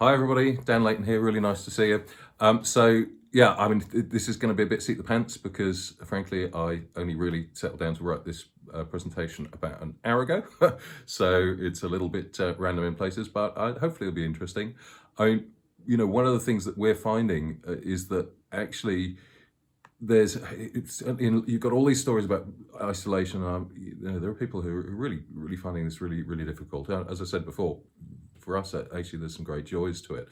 Hi everybody, Dan Leighton here, really nice to see you. Yeah, I mean, this is going to be a bit seat the pants because frankly, I only really settled down to write this presentation about an hour ago. So it's a little bit random in places, but hopefully it'll be interesting. One of the things that we're finding is that actually you've got all these stories about isolation. There are people who are really finding this really difficult. As I said before, for us, actually, there's some great joys to it.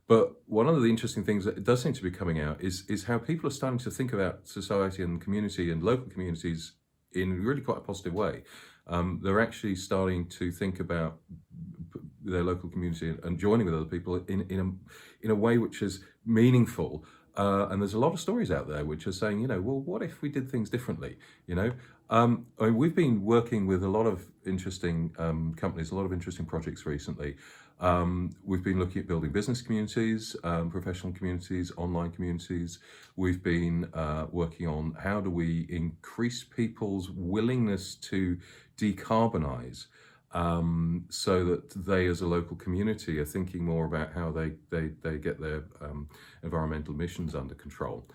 But one of the interesting things that does seem to be coming out is how people are starting to think about society and community and local communities in really quite a positive way. They're actually starting to think about their local community and joining with other people in a way which is meaningful. And there's a lot of stories out there which are saying, well, what if we did things differently? We've been working with a lot of interesting companies, a lot of interesting projects recently. We've been looking at building business communities, professional communities, online communities. We've been working on how do we increase people's willingness to decarbonize, so that they as a local community are thinking more about how they get their environmental emissions under control.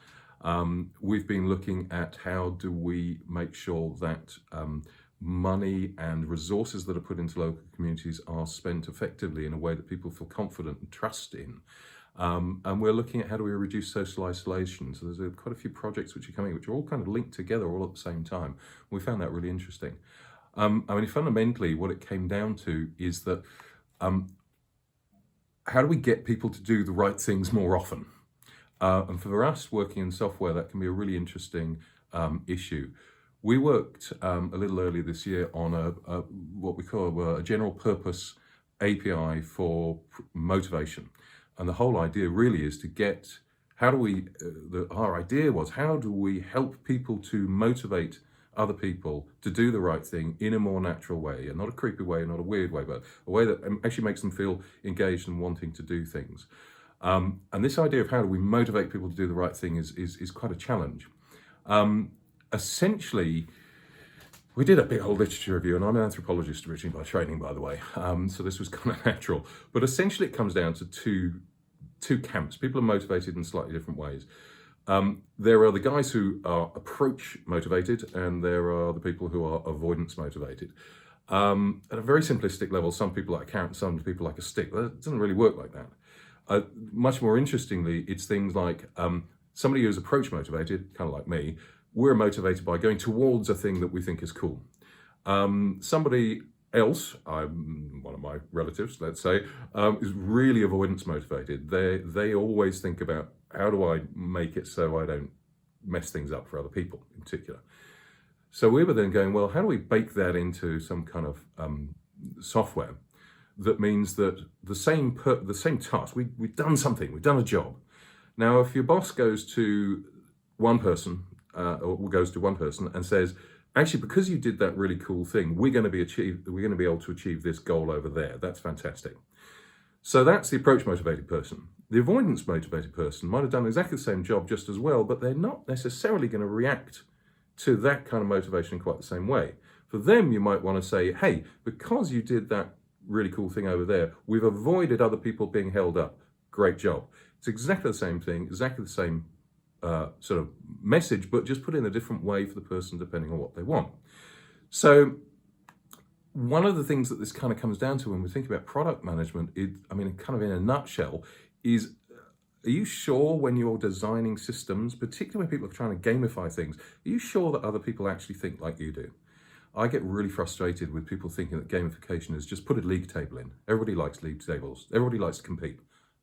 We've been looking at how do we make sure that money and resources that are put into local communities are spent effectively in a way that people feel confident and trust in. And we're looking at how do we reduce social isolation. So there's quite a few projects which are coming, which are all kind of linked together all at the same time. We found that really interesting. Fundamentally, what it came down to is that how do we get people to do the right things more often? And for us, working in software, that can be a really interesting issue. We worked a little earlier this year on what we call a general purpose API for motivation. And the whole idea really is to get, our idea was, how do we help people to motivate other people to do the right thing in a more natural way, and not a creepy way, not a weird way, but a way that actually makes them feel engaged and wanting to do things. And this idea of how do we motivate people to do the right thing is quite a challenge. Essentially, we did a big old literature review, and I'm an anthropologist originally by training, by the way, so this was kind of natural. But essentially it comes down to two camps. People are motivated in slightly different ways. There are the guys who are approach motivated, and there are the people who are avoidance motivated. At a very simplistic level, some people like a carrot, some people like a stick. It doesn't really work like that. Much more interestingly, it's things like somebody who's approach motivated, kind of like me. We're motivated by going towards a thing that we think is cool. Somebody else, one of my relatives, let's say, is really avoidance motivated. They always think about, how do I make it so I don't mess things up for other people in particular? So we were then going, well, how do we bake that into some kind of software that means that the same task, we've done something, we've done a job. Now, if your boss goes to one person, and says, actually, because you did that really cool thing, we're going to be able to achieve this goal over there. That's fantastic. So that's the approach motivated person. The avoidance motivated person might have done exactly the same job just as well, but they're not necessarily going to react to that kind of motivation in quite the same way. For them, you might want to say, hey, because you did that really cool thing over there, we've avoided other people being held up. Great job. It's exactly the same thing, exactly the same sort of message, but just put in a different way for the person depending on what they want. So one of the things that this kind of comes down to when we think about product management, kind of in a nutshell, is are you sure when you're designing systems, particularly when people are trying to gamify things, are you sure that other people actually think like you do? I get really frustrated with people thinking that gamification is just put a league table in. Everybody likes league tables. Everybody likes to compete.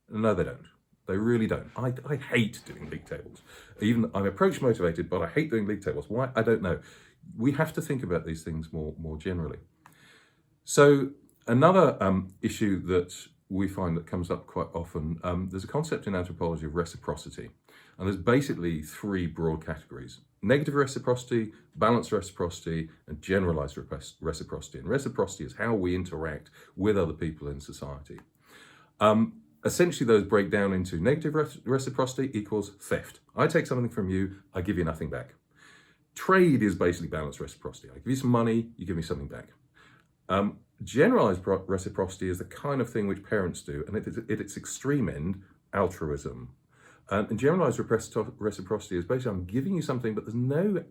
No, they don't. They really don't. I hate doing league tables. Even I'm approach motivated, but I hate doing league tables. Why? I don't know. We have to think about these things more generally. So another issue that we find that comes up quite often, there's a concept in anthropology of reciprocity. And there's basically three broad categories: negative reciprocity, balanced reciprocity, and generalized reciprocity. And reciprocity is how we interact with other people in society. Essentially, those break down into negative reciprocity equals theft. I take something from you, I give you nothing back. Trade is basically balanced reciprocity. I give you some money, you give me something back. Generalized reciprocity is the kind of thing which parents do, and at its extreme end, altruism. And generalized reciprocity is basically I'm giving you something, but there's no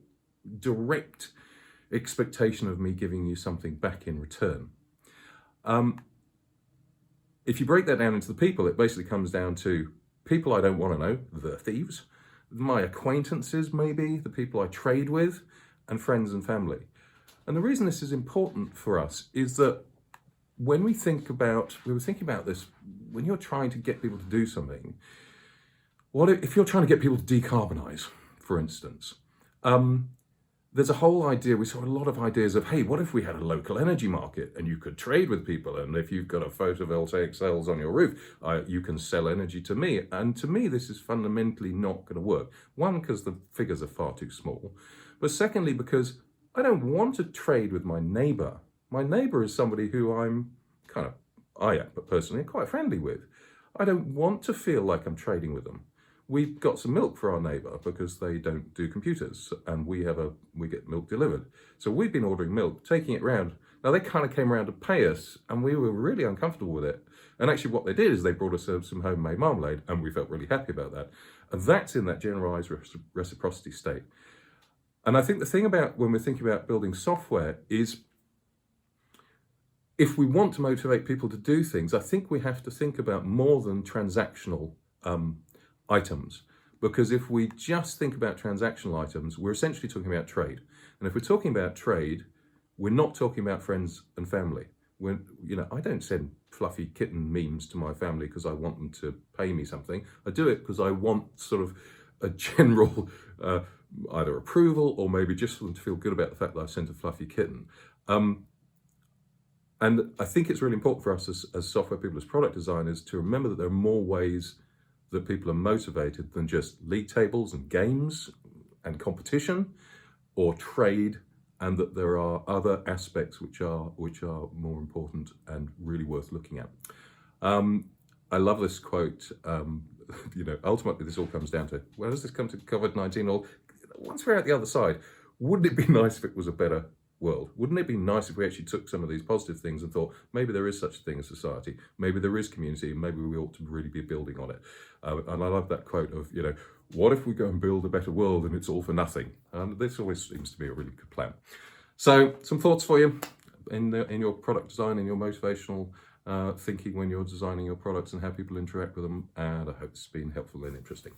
direct expectation of me giving you something back in return. If you break that down into the people, it basically comes down to people I don't want to know, the thieves, my acquaintances maybe, the people I trade with, and friends and family. And the reason this is important for us is that when we were thinking about this, when you're trying to get people to do something, what if you're trying to get people to decarbonize, for instance? There's a whole idea, we saw a lot of ideas of, hey, what if we had a local energy market and you could trade with people? And if you've got a photovoltaic cells on your roof, you can sell energy to me. And to me, this is fundamentally not going to work. One, because the figures are far too small. But secondly, because I don't want to trade with my neighbor. My neighbor is somebody who I am personally quite friendly with. I don't want to feel like I'm trading with them. We've got some milk for our neighbour because they don't do computers, and we get milk delivered. So we've been ordering milk, taking it round. Now they kind of came around to pay us, and we were really uncomfortable with it. And actually what they did is they brought us some homemade marmalade, and we felt really happy about that. And that's in that generalized reciprocity state. And I think the thing about when we're thinking about building software is if we want to motivate people to do things, I think we have to think about more than transactional items, because if we just think about transactional items, we're essentially talking about trade. And if we're talking about trade, we're not talking about friends and family. I don't send fluffy kitten memes to my family because I want them to pay me something. I do it because I want sort of a general either approval or maybe just for them to feel good about the fact that I've sent a fluffy kitten. And I think it's really important for us as software people, as product designers, to remember that there are more ways that people are motivated than just league tables and games and competition or trade, and that there are other aspects which are more important and really worth looking at. I love this quote. Ultimately this all comes down to, where does this come to COVID-19? Or once we're at the other side, wouldn't it be nice if it was a better world? Wouldn't it be nice if we actually took some of these positive things and thought, maybe there is such a thing as society, maybe there is community, and maybe we ought to really be building on it. And I love that quote of, what if we go and build a better world and it's all for nothing? And this always seems to be a really good plan. So some thoughts for you in your product design, in your motivational thinking when you're designing your products and how people interact with them. And I hope it's been helpful and interesting.